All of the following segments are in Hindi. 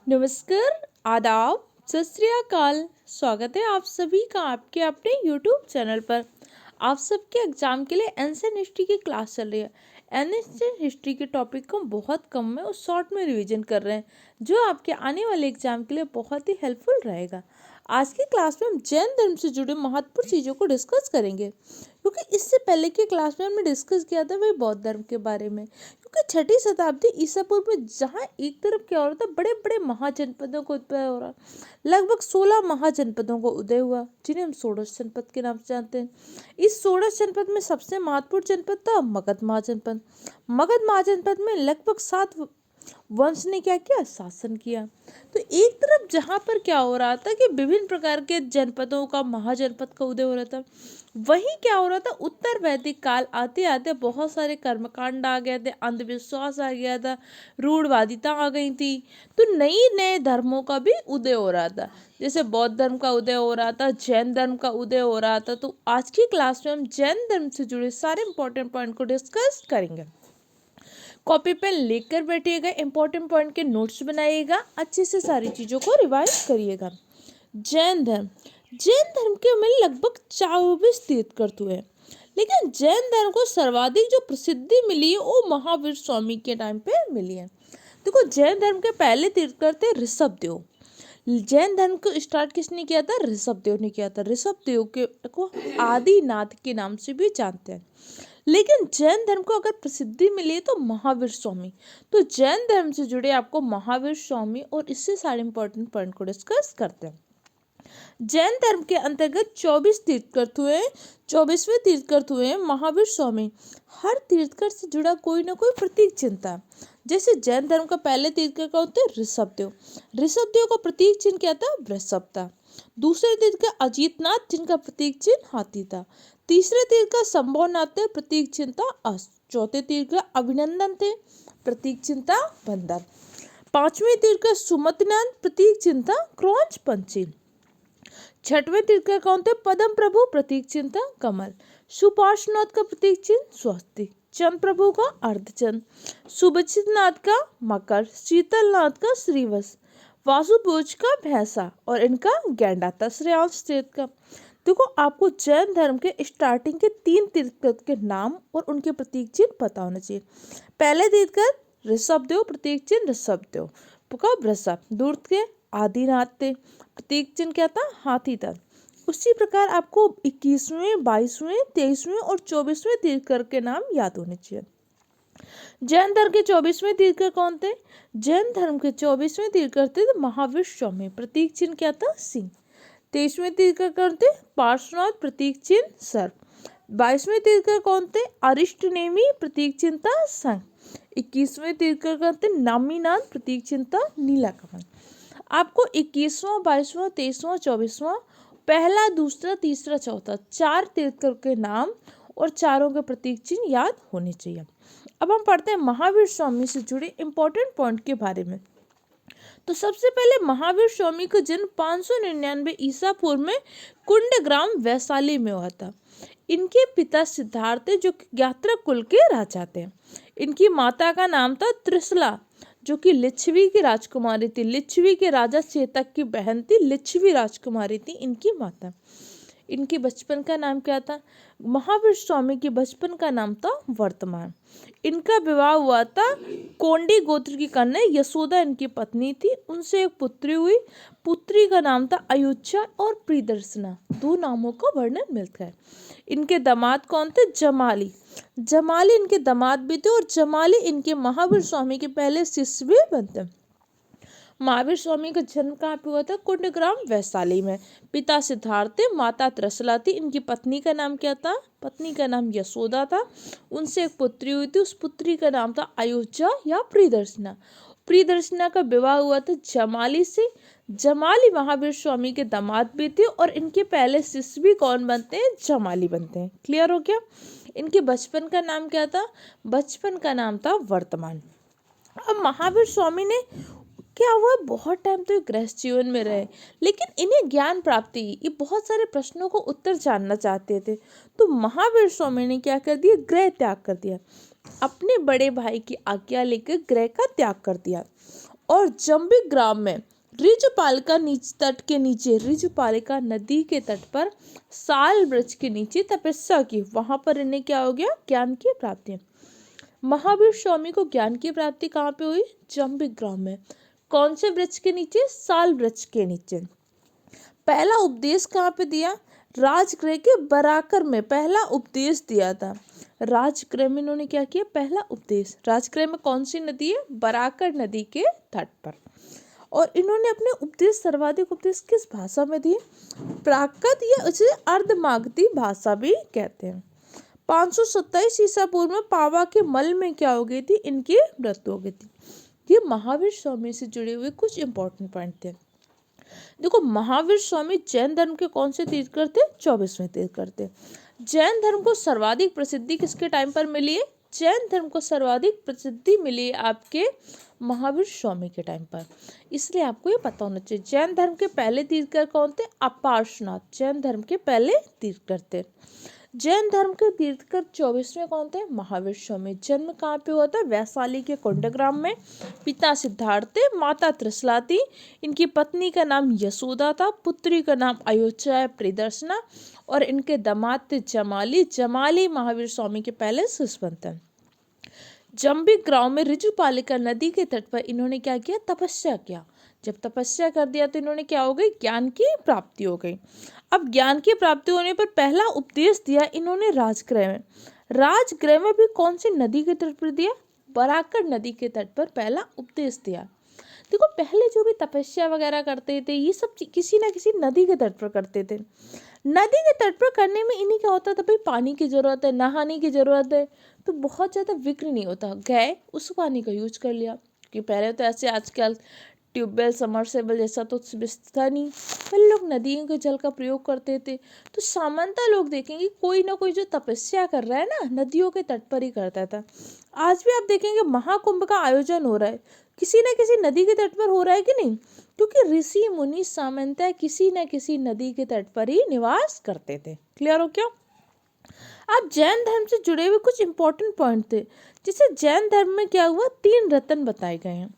नमस्कार, आदाब, सत श्री अकाल। स्वागत है आप सभी का आपके अपने यूट्यूब चैनल पर। आप सबके एग्जाम के लिए एंशिएंट हिस्ट्री की क्लास चल रही है। एंशिएंट हिस्ट्री के टॉपिक को बहुत कम में और शॉर्ट में रिवीजन कर रहे हैं, जो आपके आने वाले एग्जाम के लिए बहुत ही हेल्पफुल रहेगा। आज की क्लास में हम जैन धर्म से जुड़े महत्वपूर्ण चीज़ों को डिस्कस करेंगे, क्योंकि इससे पहले की क्लास में हमने डिस्कस किया था वही बौद्ध धर्म के बारे में। क्योंकि 6ठी शताब्दी ईसा पूर्व में जहाँ एक तरफ क्या हो रहा था, बड़े बड़े महाजनपदों को उदय हो रहा, लगभग 16 महाजनपदों को उदय हुआ, जिन्हें हम षोडश जनपद के नाम से जानते हैं। इस षोडश जनपद में सबसे महत्वपूर्ण जनपद था मगध महाजनपद। मगध महाजनपद में लगभग 7 वंश ने क्या किया, शासन किया। तो एक तरफ जहाँ पर क्या हो रहा था कि विभिन्न प्रकार के जनपदों का, महाजनपद का उदय हो रहा था, वहीं क्या हो रहा था, उत्तर वैदिक काल आते आते बहुत सारे कर्मकांड आ गए थे, अंधविश्वास आ गया था, रूढ़वादिता आ गई थी। तो नई नए धर्मों का भी उदय हो रहा था, जैसे बौद्ध धर्म का उदय हो रहा था, जैन धर्म का उदय हो रहा था। तो आज की क्लास में हम जैन धर्म से जुड़े सारे इंपॉर्टेंट पॉइंट को डिस्कस करेंगे। कॉपी पेन लेकर बैठिएगा, इंपॉर्टेंट पॉइंट के नोट्स बनाइएगा, अच्छे से सारी चीज़ों को रिवाइज करिएगा। जैन धर्म के में लगभग 24 तीर्थंकर हुए, लेकिन जैन धर्म को सर्वाधिक जो प्रसिद्धि मिली है वो महावीर स्वामी के टाइम पे मिली है। देखो, जैन धर्म के पहले तीर्थंकर थे ऋषभदेव। जैन धर्म को स्टार्ट किसने किया था? ऋषभदेव ने किया था। ऋषभदेव के को आदिनाथ के नाम से भी जानते हैं। लेकिन जैन धर्म को अगर प्रसिद्धि मिली तो महावीर स्वामी। तो जैन धर्म से जुड़े आपको महावीर स्वामी और इससे सारे इंपॉर्टेंट पॉइंट को डिस्कस करते हैं। जैन धर्म के अंतर्गत 24 तीर्थंकर हुए। 24वें तीर्थंकर हुए महावीर स्वामी। हर तीर्थंकर से जुड़ा कोई ना कोई प्रतीक चिन्ह था। जैसे जैन धर्म का पहले तीर्थंकर कौन थे? ऋषभदेव। ऋषभदेव का प्रतीक चिन्ह क्या था? वृषभ था। दूसरे तीर्थंकर अजीतनाथ, जिनका प्रतीक चिन्ह हाथी था। तीसरे तीर्थंकर संभवनाथ थे, प्रतीक चिन्ह था अश्व। चौथे तीर्थंकर अभिनंदन थे, प्रतीक चिन्ह था बंदर। पांचवें तीर्थंकर सुमतिनाथ, प्रतीक चिन्ह था क्रौंच पंछी। छठवें तीर्थंकर कौन थे? पद्म प्रभु, प्रतीक चिन्ह था कमल। सुपार्श्वनाथ का प्रतीक चिन्ह स्वस्तिक। चंद्र प्रभु का अर्धचंद्र। सुबचितनाथ का मकर। शीतलनाथ का श्रीवत्स। वासुभोज का भैंसा और इनका गैंडा था श्रेयांश तीर्थ का। देखो, आपको जैन धर्म के स्टार्टिंग के 3 तीर्थंकर के नाम और उनके प्रतीक चिन्ह पता होना चाहिए। पहले तीर्थंकर ऋषभदेव, प्रतीक चिन्ह ऋषभदेव का वृषभ। दूसरे के आदिनाथ थे, प्रतीक चिन्ह क्या था? हाथी था। उसी प्रकार आपको 21वें, 22वें, 23वें और 24वें तीर्थंकर के नाम याद होने चाहिए। जैन धर्म के 24वें तीर्थंकर कौन थे? जैन धर्म के 24वें तीर्थंकर थे महावीर स्वामी, प्रतीक चिन्ह क्या था? सिंह। 23वें तीर्थंकर थे पार्श्वनाथ, प्रतीक चिन्ह सर्प। 22वें तीर्थंकर कौन थे? अरिष्टनेमी, प्रतीक चिन्ह था शंख। 21वें तीर्थंकर थे नामीनाथ, प्रतीक चिन्ह था नीलाकमल। आपको 21वां, 22वां, 23वां, 24वां, पहला, दूसरा, तीसरा, चौथा, 4 तीर्थंकर के नाम और चारों के प्रतीक चिन्ह याद होने चाहिए। अब हम पढ़ते हैं महावीर स्वामी से जुड़े इंपॉर्टेंट पॉइंट के बारे में। तो सबसे पहले महावीर स्वामी का जन्म 599 ईसा पूर्व में कुंडग्राम वैशाली में हुआ था। इनके पिता सिद्धार्थ थे, जो यात्रा कुल के राजा थे। इनकी माता का नाम था त्रिशला, जो कि लिच्छवी की राजकुमारी थी। लिच्छवी के राजा चेतक की बहन थी, लिच्छवी राजकुमारी थी इनकी माता। इनके बचपन का नाम क्या था? महावीर स्वामी के बचपन का नाम था वर्तमान। इनका विवाह हुआ था कोंडी गोत्र की कन्या यशोदा इनकी पत्नी थी। उनसे एक पुत्री हुई। पुत्री का नाम था अयुच्छा और प्रियदर्शना। 2 नामों का वर्णन मिलता है। इनके दामाद कौन थे? जमाली। जमाली इनके दामाद भी थे और जमाली इनके महावीर स्वामी के पहले शिष्य भी बनते। महावीर स्वामी का जन्म कहाँ पे हुआ था? कुंडग्राम वैशाली में। पिता सिद्धार्थ थे, माता त्रिशला थी। इनकी पत्नी का नाम क्या था? पत्नी का नाम यशोदा था। उनसे एक पुत्री हुई थी, उस पुत्री का नाम था अयोध्या या प्रियदर्शना। प्रियदर्शना का विवाह हुआ था जमाली से। जमाली महावीर स्वामी के दामाद भी थे और इनके पहले शिष्य भी कौन बनते हैं? जमाली बनते हैं। क्लियर हो गया? इनके बचपन का नाम क्या था? बचपन का नाम था वर्तमान। अब महावीर स्वामी ने क्या हुआ, बहुत टाइम तो गृहस्थ जीवन में रहे, लेकिन इन्हें ज्ञान प्राप्ति, ये बहुत सारे प्रश्नों को उत्तर जानना चाहते थे। तो महावीर स्वामी ने क्या कर दिया? गृह त्याग कर दिया। अपने बड़े भाई की आज्ञा लेकर गृह का त्याग कर दिया और जंबिक ग्राम में ऋजुपालिका तट के नीचे, ऋजुपालिका नदी के तट पर साल वृक्ष के नीचे तपस्या की। वहां पर इन्हें क्या हो गया? ज्ञान की प्राप्ति। महावीर स्वामी को ज्ञान की प्राप्ति कहाँ पे हुई? जंबिक ग्राम में। कौन से वृक्ष के नीचे? साल वृक्ष के नीचे। पहला उपदेश कहाँ पे दिया? राजगृह के बराकर में पहला उपदेश दिया था। राजगृह में इन्होंने क्या किया? पहला उपदेश। राजगृह में कौन सी नदी है? बराकर नदी के तट पर। और इन्होंने अपने उपदेश, सर्वाधिक उपदेश किस भाषा में दिए? प्राकृत या उसे अर्धमागधी भाषा भी कहते हैं। 527 ईसा पूर्व में पावा के मल में क्या हो गई थी? इनकी मृत्यु हो गई थी। ये महावीर स्वामी से जुड़े हुए कुछ इंपॉर्टेंट पॉइंट थे। देखो, महावीर स्वामी जैन धर्म के कौन से तीर्थकर थे? 24वें तीर्थकर थे। जैन धर्म को सर्वाधिक प्रसिद्धि किसके टाइम पर मिली है? जैन धर्म को सर्वाधिक प्रसिद्धि मिली है आपके महावीर स्वामी के टाइम पर। इसलिए आपको ये पता होना चाहिए। जैन धर्म के पहले तीर्थकर कौन थे? अपार्श्वनाथ जैन धर्म के पहले तीर्थकर थे। जैन धर्म के तीर्थकर 24वें कौन थे? महावीर स्वामी। जन्म कहाँ पे हुआ था? वैशाली के कुंडग्राम में। पिता सिद्धार्थ थे, माता त्रिशला थी। इनकी पत्नी का नाम यशोदा था, पुत्री का नाम अयोध्या प्रियदर्शना, और इनके दामाद थे जमाली। जमाली महावीर स्वामी के पहले शिष्य थे। जंबिक ग्राम में ऋजुपालिका नदी के तट पर इन्होंने क्या किया? तपस्या किया। जब तपस्या कर दिया तो इन्होंने क्या हो गई? ज्ञान की प्राप्ति हो गई। अब ज्ञान की प्राप्ति होने पर पहला उपदेश दिया इन्होंने राजगृह में। राजगृह में भी कौन सी नदी के तट पर दिया? बराकर नदी के तट पर पहला उपदेश दिया। देखो, पहले जो भी तपस्या वगैरह करते थे ये सब किसी ना किसी नदी के तट पर करते थे। नदी के तट पर करने में इन्हें क्या होता था? भाई पानी की जरूरत है, नहाने की जरूरत है, तो बहुत ज़्यादा विघ्न नहीं होता। गए उस पानी का यूज कर लिया, क्योंकि पहले तो ऐसे आजकल ट्यूबवेल, समरसेबल जैसा तो सुविधा नहीं, पहले लोग नदियों के जल का प्रयोग करते थे। तो सामान्यतः लोग देखेंगे कोई ना कोई जो तपस्या कर रहा है ना, नदियों के तट पर ही करता था। आज भी आप देखेंगे महाकुंभ का आयोजन हो रहा है, किसी न किसी नदी के तट पर हो रहा है कि नहीं? क्योंकि ऋषि मुनि सामान्यतः किसी न किसी नदी के तट पर ही निवास करते थे। क्लियर हो क्या? अब जैन धर्म से जुड़े हुए कुछ इंपॉर्टेंट पॉइंट थे। जैसे जैन धर्म में क्या हुआ? 3 रत्न बताए गए हैं।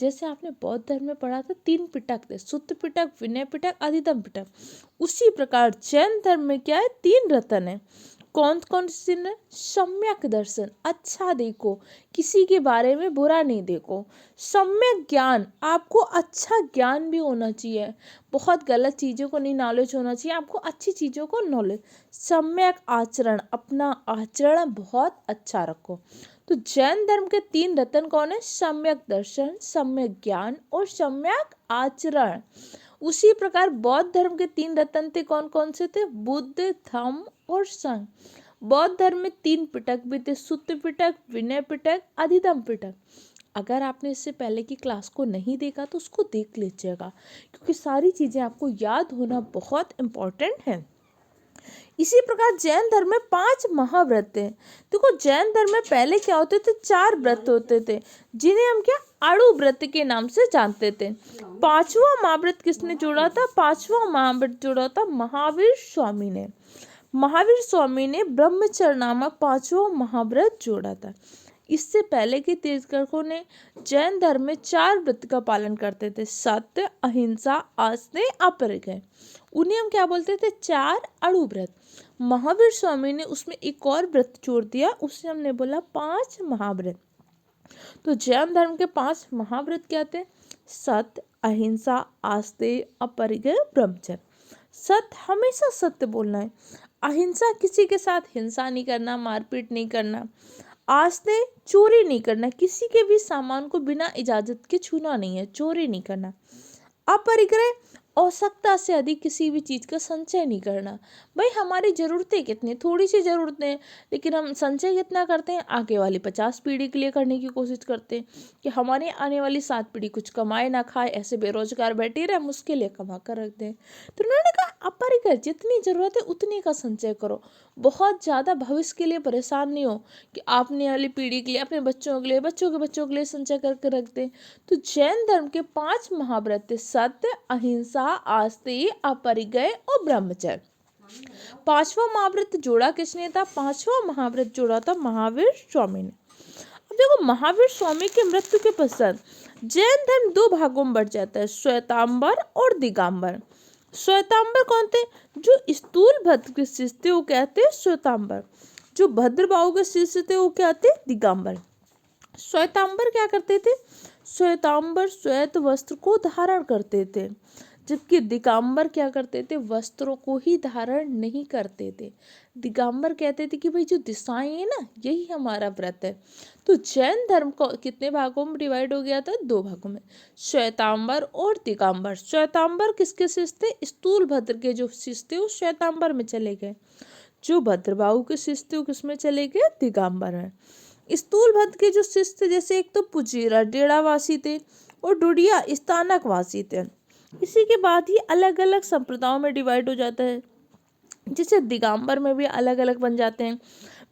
जैसे आपने बौद्ध धर्म में पढ़ा था 3 पिटक थे, सुत्त पिटक, विनय पिटक, अधिगम पिटक। उसी प्रकार जैन धर्म में क्या है? 3 रत्न है। कौन कौन से? सम्यक दर्शन, अच्छा देखो, किसी के बारे में बुरा नहीं देखो। सम्यक ज्ञान, आपको अच्छा ज्ञान भी होना चाहिए, बहुत गलत चीज़ों को नहीं नॉलेज होना चाहिए, आपको अच्छी चीज़ों को नॉलेज। सम्यक आचरण, अपना आचरण बहुत अच्छा रखो। तो जैन धर्म के 3 रत्न कौन है? सम्यक दर्शन, सम्यक ज्ञान और सम्यक आचरण। उसी प्रकार बौद्ध धर्म के 3 रत्न थे, कौन कौन से थे? बुद्ध, धम्म और संघ। बौद्ध धर्म में 3 पिटक भी थे, सुत्त पिटक, विनय पिटक, अधिगम पिटक। अगर आपने इससे पहले की क्लास को नहीं देखा तो उसको देख लीजिएगा, क्योंकि सारी चीज़ें आपको याद होना बहुत इम्पोर्टेंट है। इसी प्रकार जैन धर्म में 5 महाव्रत हैं। देखो, जैन धर्म में पहले क्या होते थे? 4 व्रत होते थे, जिन्हें हम क्या अणु व्रत के नाम से जानते थे। 5वां महाव्रत किसने जोड़ा था? 5वां महाव्रत जोड़ा था महावीर स्वामी ने। महावीर स्वामी ने ब्रह्मचर्य नामक 5वां महाव्रत जोड़ा था। इससे पहले के तीर्थंकरों ने जैन धर्म में 4 व्रत का पालन करते थे: सत्य, अहिंसा, आस्तेय, अपरिग्रह। उन्हें हम क्या बोलते थे? 4 अणु व्रत। महावीर स्वामी ने उसमें एक और व्रत जोड़ दिया, उसे हमने बोला 5 महाव्रत। तो जैन धर्म के 5 महाव्रत क्या थे? सत्य, अहिंसा, आस्तेय, अपरिग्रह, ब्रह्मचर्य। सत्य, हमेशा सत्य बोलना है। अहिंसा, किसी के साथ हिंसा नहीं करना, मारपीट नहीं करना। आस्तेय, चोरी नहीं करना, किसी के भी सामान को बिना इजाजत के छूना नहीं है, चोरी नहीं करना। अपरिग्रह, आवश्यकता से अधिक किसी भी चीज़ का संचय नहीं करना। भाई हमारी ज़रूरतें कितनी, थोड़ी सी ज़रूरतें हैं, लेकिन हम संचय कितना करते हैं? आगे वाली 50 पीढ़ी के लिए करने की कोशिश करते हैं कि हमारी आने वाली 7 पीढ़ी कुछ कमाए ना खाए, ऐसे बेरोजगार बैठे रहे, हम उसके लिए कमा कर रख दें। तो उन्होंने कहा अपरिग्रह, जितनी ज़रूरत है उतनी का संचय करो, बहुत ज़्यादा भविष्य के लिए परेशान नहीं हो कि आपने वाली पीढ़ी के लिए, अपने बच्चों के लिए, बच्चों के बच्चों के लिए संचय करके रख दें। तो जैन धर्म के 5 महाव्रत थे: सत्य, अहिंसा, आस्तेय, अपरिग्रह और ब्रह्मचर्य। 5वां महाव्रत जोड़ा किसने था? 5वां महाव्रत जोड़ा था महावीर स्वामी ने। अब देखो, महावीर स्वामी की मृत्यु के पश्चात जैन धर्म दो भागों में बढ़ जाता है, श्वेतांबर और दिगंबर। श्वेतांबर कौन थे? जो स्थूल भद्र के शिष्य थे वो कहते हैं श्वेतांबर, जो भद्रबाहु के शिष्य थे वो कहते हैं दिगंबर। श्वेतांबर क्या करते थे? श्वेतांबर श्वेत वस्त्र को धारण करते थे, जबकि दिगंबर क्या करते थे? वस्त्रों को ही धारण नहीं करते थे। दिगंबर कहते थे कि भाई जो दिशाएं हैं ना, यही हमारा व्रत है। तो जैन धर्म को कितने भागों में डिवाइड हो गया था? दो भागों में, श्वेतांबर और दिगंबर। श्वेतांबर किसके शिष्य थे? स्थूल भद्र के जो शिष्य थे वो श्वेतांबर में चले गए, जो भद्रबाहु के शिष्य थे वो किसमें चले गए? दिगंबर में। स्थूल भद्र के जो शिष्य थे, जैसे एक तो पुजीरा डेड़ावासी थे और डुडिया स्थानक वासी थे। इसी के बाद ही अलग अलग संप्रदायों में डिवाइड हो जाता है, जैसे दिगंबर में भी अलग अलग बन जाते हैं,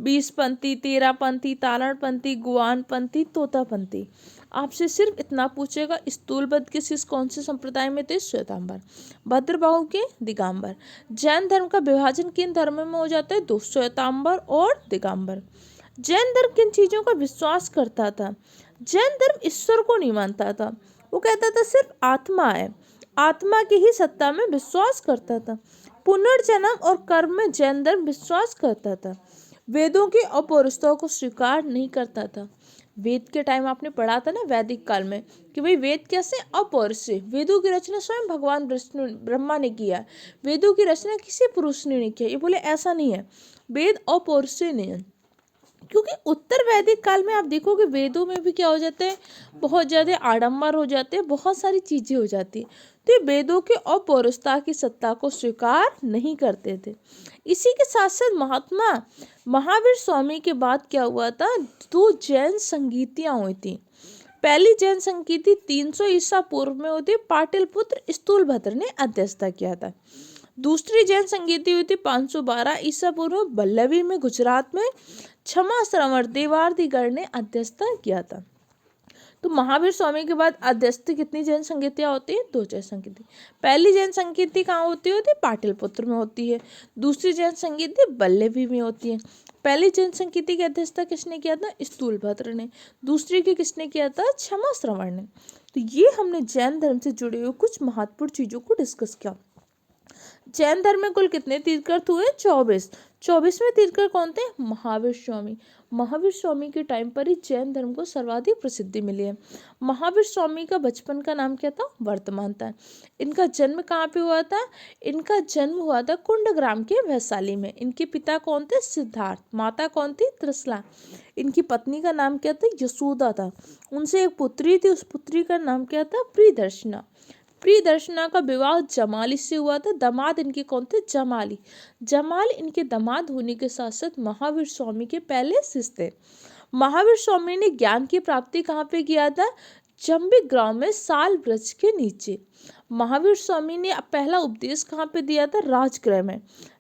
20पंथी, 13पंथी, तारणपंथी, गुआनपंथी, तोतापंथी। आपसे सिर्फ इतना पूछेगा, स्थूल भद्र के शिष्य कौन से संप्रदाय में थे? श्वेतांबर। भद्रबाहु के दिगंबर। जैन धर्म का विभाजन किन धर्मों में हो जाता है? दो, श्वेतांबर और दिगंबर। जैन धर्म किन चीजों का विश्वास करता था? जैन धर्म ईश्वर को नहीं मानता था, वो कहता था सिर्फ आत्मा है, आत्मा की ही सत्ता में विश्वास करता था। पुनर्जन्म और कर्म में जैन धर्म विश्वास करता था। वेदों की अपौरुषता को स्वीकार नहीं करता था। वेद के टाइम आपने पढ़ा था ना वैदिक काल में कि भाई वेद कैसे? अपौरुष से। वेदों की रचना स्वयं भगवान विष्णु ब्रह्मा ने किया, वेदों की रचना किसी पुरुष ने नहीं किया। ये बोले ऐसा नहीं है, वेद अपौरुष से नहीं है, क्योंकि उत्तर वैदिक काल में आप देखोगे वेदों में भी क्या हो जाते हैं? बहुत ज़्यादा आडंबर हो जाते हैं, बहुत सारी चीज़ें हो जाती हैं। तो ये वेदों के अपौरुषता की सत्ता को स्वीकार नहीं करते थे। इसी के साथ साथ महात्मा महावीर स्वामी के बाद क्या हुआ था? दो जैन संगीतियाँ हुई थी। पहली जैन संगीति 300 ईसा पूर्व में हुई थी, पाटलिपुत्र स्थूलभद्र ने अध्यक्षता किया था। दूसरी जैन संगीति हुई थी 512 ईसा पूर्व बल्लभी में, गुजरात में। क्षमा श्रवण देवार्दिगढ़ ने अध्यक्षता किया था। तो महावीर स्वामी के बाद अध्यक्षता कितनी जैन संगीतियाँ होती हैं? दो जैन संगीति। पहली जैन संगीति कहाँ होती है? पाटलिपुत्र में होती है। दूसरी जैन संगीति बल्लभी में होती है। पहली जैन संगीति की अध्यक्षता किसने किया था? स्थूलभद्र ने। दूसरी की किसने किया था? क्षमा श्रवण ने। तो ये हमने जैन धर्म से जुड़े हुए कुछ महत्वपूर्ण चीजों को डिस्कस किया। जैन धर्म में कुल कितने तीर्थंकर हुए? 24। 24वें तीर्थंकर कौन थे? महावीर स्वामी। महावीर स्वामी के टाइम पर ही जैन धर्म को सर्वाधिक प्रसिद्धि मिली है। महावीर स्वामी का बचपन का नाम क्या था? वर्तमान था। इनका जन्म कहाँ पे हुआ था? इनका जन्म हुआ था कुंडग्राम के वैशाली में। इनके पिता कौन थे? सिद्धार्थ। माता कौन थी? त्रिशला। इनकी पत्नी का नाम क्या था? यशोदा था। उनसे एक पुत्री थी, उस पुत्री का नाम क्या था? प्रियदर्शना। प्रियदर्शना का विवाह जमाली से हुआ था। दामाद इनके कौन थे? जमाली। जमाल इनके दामाद होने के साथ साथ महावीर स्वामी के पहले शिष्य थे। महावीर स्वामी ने ज्ञान की प्राप्ति कहाँ पे किया था? जम्बिक ग्राम में साल वृक्ष के नीचे। महावीर स्वामी ने पहला उपदेश कहाँ पे दिया था? राजगृह में।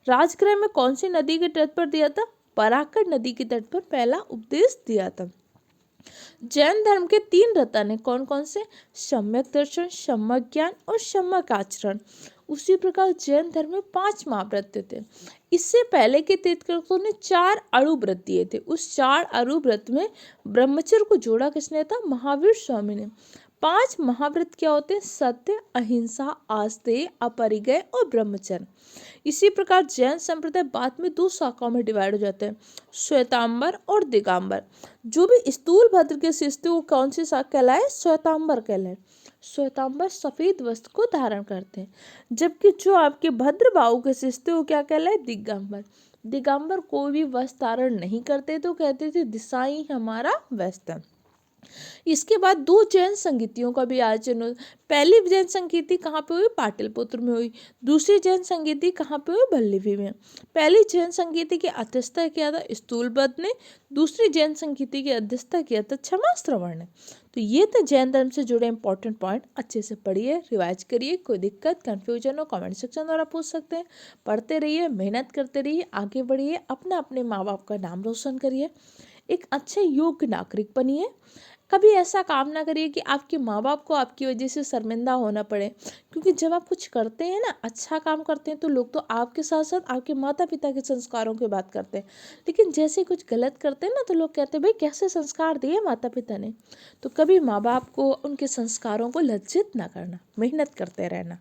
राजगृह में कौन सी नदी के तट पर दिया था? पराकड़ नदी के तट पर पहला उपदेश दिया था। जैन धर्म के 3 रत्न हैं, कौन कौन से? सम्यक दर्शन, सम्यक ज्ञान और सम्यक आचरण। उसी प्रकार जैन धर्म में 5 महाव्रत थे। इससे पहले के तीर्थंकरों ने 4 अणु व्रत दिए थे। उस 4 अणु व्रत में ब्रह्मचर्य को जोड़ा किसने था? महावीर स्वामी ने। 5 महाव्रत क्या होते हैं? सत्य, अहिंसा, आस्तेय, अपरिग्रह और ब्रह्मचर्य। इसी प्रकार जैन संप्रदाय बाद में 2 शाखाओं में डिवाइड हो जाते हैं, श्वेतांबर और दिगंबर। जो भी स्थूल भद्र के शिष्य थे वो कौन सी शाखा कहलाए? श्वेतांबर कहलाए। श्वेतांबर सफेद वस्त्र को धारण करते हैं, जबकि जो आपके भद्रबाहु के शिष्य थे वो क्या कहलाए? दिगंबर। दिगंबर कोई भी वस्त्र धारण नहीं करते तो कहते थे दिशा ही हमारा वस्त्र है। इसके बाद 2 जैन संगीतियों का भी आयोजन हुआ। पहली जैन संगीति कहाँ पे हुई? पाटलिपुत्र में हुई। दूसरी जैन संगीति कहाँ पे हुई? बल्लभी में। पहली जैन संगीति की अध्यक्षता किया था स्थूलभद्र ने। दूसरी जैन संगीति की अध्यक्षता किया था क्षमा श्रवण ने। तो ये थे जैन धर्म से जुड़े इंपॉर्टेंट पॉइंट। अच्छे से पढ़िए, रिवाइज करिए। कोई दिक्कत, कंफ्यूजन हो कमेंट सेक्शन द्वारा पूछ सकते हैं। पढ़ते रहिए, मेहनत करते रहिए, आगे बढ़िए, अपने माँ बाप का नाम रोशन करिए, एक अच्छे योग्य नागरिक बनिए। कभी ऐसा काम ना करिए कि आपके माँ बाप को आपकी वजह से शर्मिंदा होना पड़े, क्योंकि जब आप कुछ करते हैं ना, अच्छा काम करते हैं, तो लोग तो आपके साथ साथ आपके माता पिता के संस्कारों की बात करते हैं। लेकिन जैसे कुछ गलत करते हैं ना, तो लोग कहते हैं भाई कैसे संस्कार दिए माता पिता ने। तो कभी माँ बाप को उनके संस्कारों को लज्जित ना करना, मेहनत करते रहना।